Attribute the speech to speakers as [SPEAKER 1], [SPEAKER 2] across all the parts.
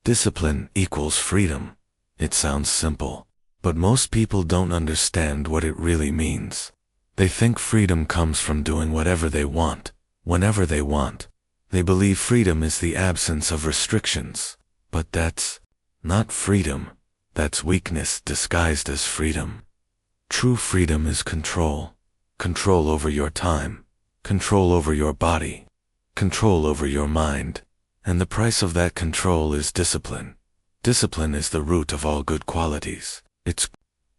[SPEAKER 1] Discipline equals freedom. It sounds simple, but most people don't understand what it really means. They think freedom comes from doing whatever they want, whenever they want. They believe freedom is the absence of restrictions. But that's not freedom. That's weakness disguised as freedom. True freedom is control. Control over your time. Control over your body. Control over your mind. And the price of that control is discipline. Discipline is the root of all good qualities. It's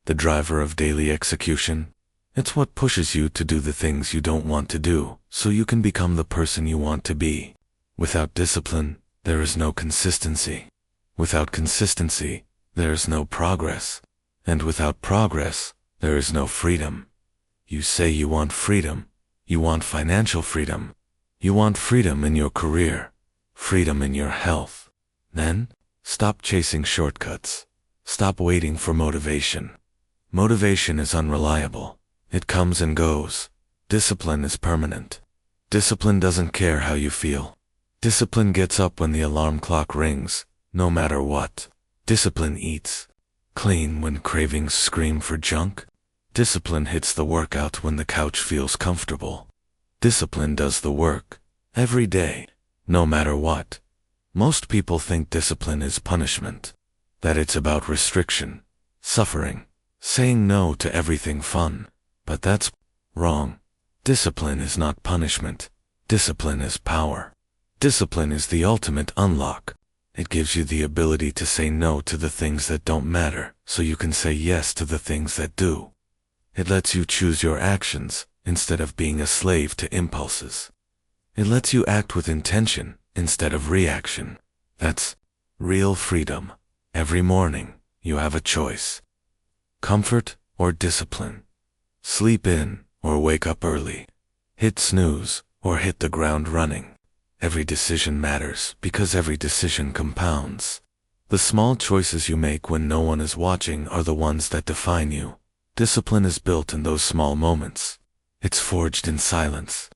[SPEAKER 1] the driver of daily execution. It's what pushes you to do the things you don't want to do, so you can become the person you want to be. Without discipline, there is no consistency. Without consistency, there is no progress. And without progress, there is no freedom. You say you want freedom. You want financial freedom. You want freedom in your career. Freedom in your health. Then, stop chasing shortcuts. Stop waiting for motivation. Motivation is unreliable. It comes and goes. Discipline is permanent. Discipline doesn't care how you feel. Discipline gets up when the alarm clock rings, no matter what. Discipline eats clean when cravings scream for junk. Discipline hits the workout when the couch feels comfortable. Discipline does the work every day, no matter what. Most people think discipline is punishment, that it's about restriction, suffering, saying no to everything fun. But that's wrong. Discipline is not punishment. Discipline is power. Discipline is the ultimate unlock. It gives you the ability to say no to the things that don't matter, so you can say yes to the things that do. It lets you choose your actions, instead of being a slave to impulses. It lets you act with intention, instead of reaction. That's real freedom. Every morning, you have a choice. Comfort or discipline. Sleep in or wake up early. Hit snooze or hit the ground running. Every decision matters because every decision compounds. The small choices you make when no one is watching are the ones that define you. Discipline is built in those small moments. It's forged in silence.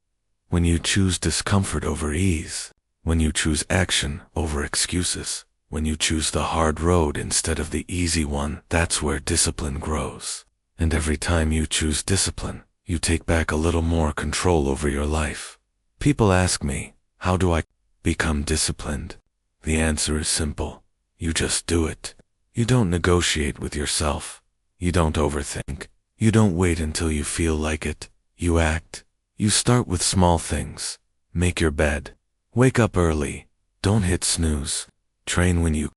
[SPEAKER 1] When you choose discomfort over ease. When you choose action over excuses. When you choose the hard road instead of the easy one, that's where discipline grows. And every time you choose discipline, you take back a little more control over your life. People ask me, how do I become disciplined? The answer is simple. You just do it. You don't negotiate with yourself. You don't overthink. You don't wait until you feel like it. You act. You start with small things. Make your bed. Wake up early. Don't hit snooze. Train when you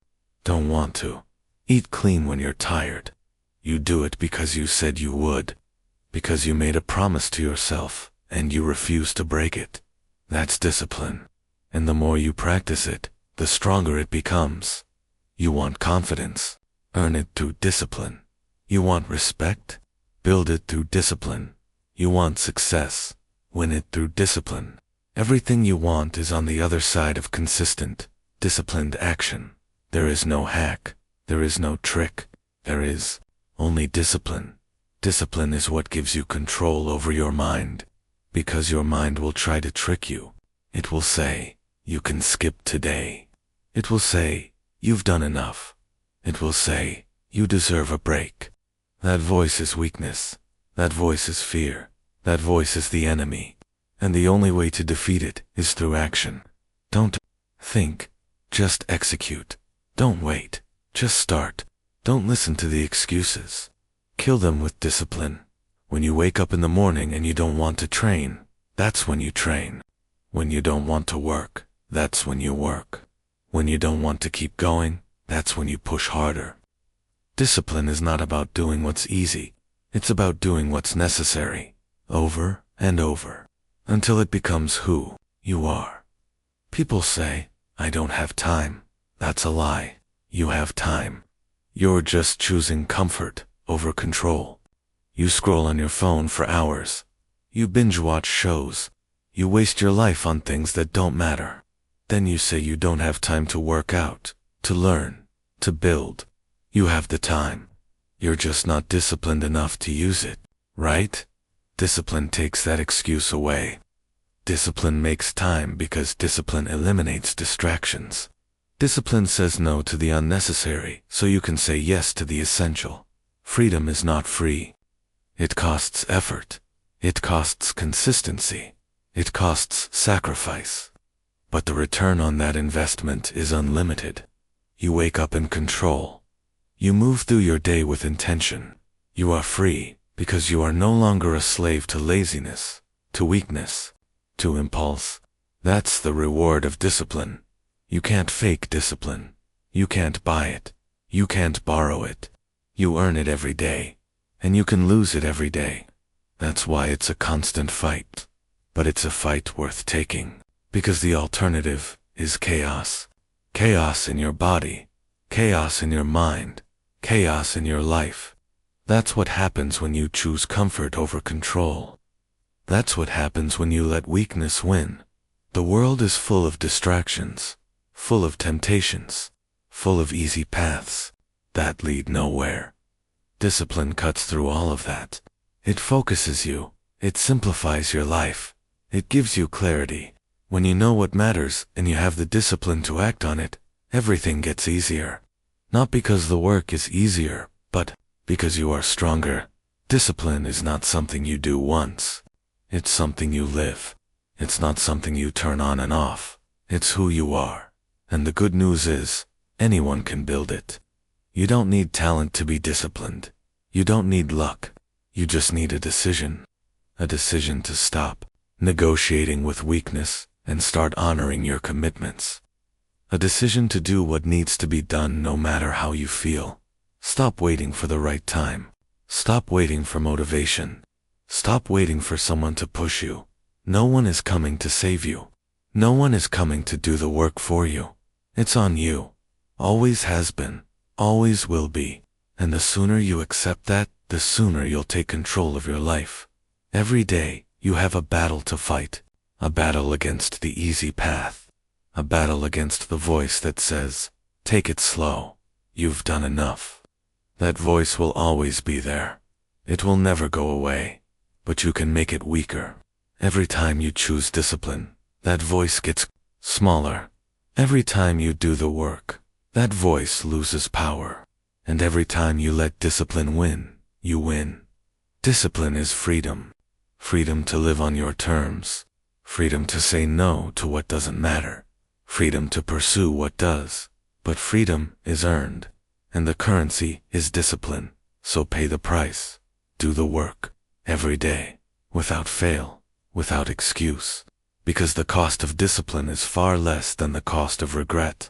[SPEAKER 1] don't want to. Eat clean when you're tired. You do it because you said you would. Because you made a promise to yourself, and you refuse to break it. That's discipline. And the more you practice it, the stronger it becomes. You want confidence. Earn it through discipline. You want respect. Build it through discipline. You want success. Win it through discipline. Everything you want is on the other side of consistent, disciplined action. There is no hack. There is no trick. There is only discipline. Discipline is what gives you control over your mind. Because your mind will try to trick you. It will say, you can skip today. It will say, you've done enough. It will say, you deserve a break. That voice is weakness. That voice is fear. That voice is the enemy. And the only way to defeat it is through action. Don't think, just execute. Don't wait, just start. Don't listen to the excuses. Kill them with discipline. When you wake up in the morning and you don't want to train, that's when you train. When you don't want to work, that's when you work. When you don't want to keep going, that's when you push harder. Discipline is not about doing what's easy. It's about doing what's necessary, over and over, until it becomes who you are. People say, I don't have time. That's a lie. You have time. You're just choosing comfort over control. You scroll on your phone for hours. You binge watch shows. You waste your life on things that don't matter. Then you say you don't have time to work out, to learn, to build. You have the time. You're just not disciplined enough to use it, right? Discipline takes that excuse away. Discipline makes time because discipline eliminates distractions. Discipline says no to the unnecessary so you can say yes to the essential. Freedom is not free. It costs effort. It costs consistency. It costs sacrifice. But the return on that investment is unlimited. You wake up in control. You move through your day with intention. You are free because you are no longer a slave to laziness, to weakness, to impulse. That's the reward of discipline. You can't fake discipline. You can't buy it. You can't borrow it. You earn it every day. And you can lose it every day. That's why it's a constant fight. But it's a fight worth taking. Because the alternative is chaos. Chaos in your body. Chaos in your mind. Chaos in your life. That's what happens when you choose comfort over control. That's what happens when you let weakness win. The world is full of distractions, full of temptations, full of easy paths that lead nowhere. Discipline cuts through all of that. It focuses you. It simplifies your life. It gives you clarity. When you know what matters and you have the discipline to act on it, everything gets easier. Not because the work is easier, but because you are stronger. Discipline is not something you do once. It's something you live. It's not something you turn on and off. It's who you are. And the good news is, anyone can build it. You don't need talent to be disciplined. You don't need luck. You just need a decision. A decision to stop negotiating with weakness and start honoring your commitments. A decision to do what needs to be done no matter how you feel. Stop waiting for the right time. Stop waiting for motivation. Stop waiting for someone to push you. No one is coming to save you. No one is coming to do the work for you. It's on you. Always has been. Always will be. And the sooner you accept that, the sooner you'll take control of your life. Every day, you have a battle to fight. A battle against the easy path. A battle against the voice that says, take it slow. You've done enough. That voice will always be there. It will never go away. But you can make it weaker. Every time you choose discipline, that voice gets smaller. Every time you do the work, that voice loses power. And every time you let discipline win, you win. Discipline is freedom. Freedom to live on your terms. Freedom to say no to what doesn't matter. Freedom to pursue what does. But freedom is earned. And the currency is discipline. So pay the price. Do the work. Every day. Without fail. Without excuse. Because the cost of discipline is far less than the cost of regret.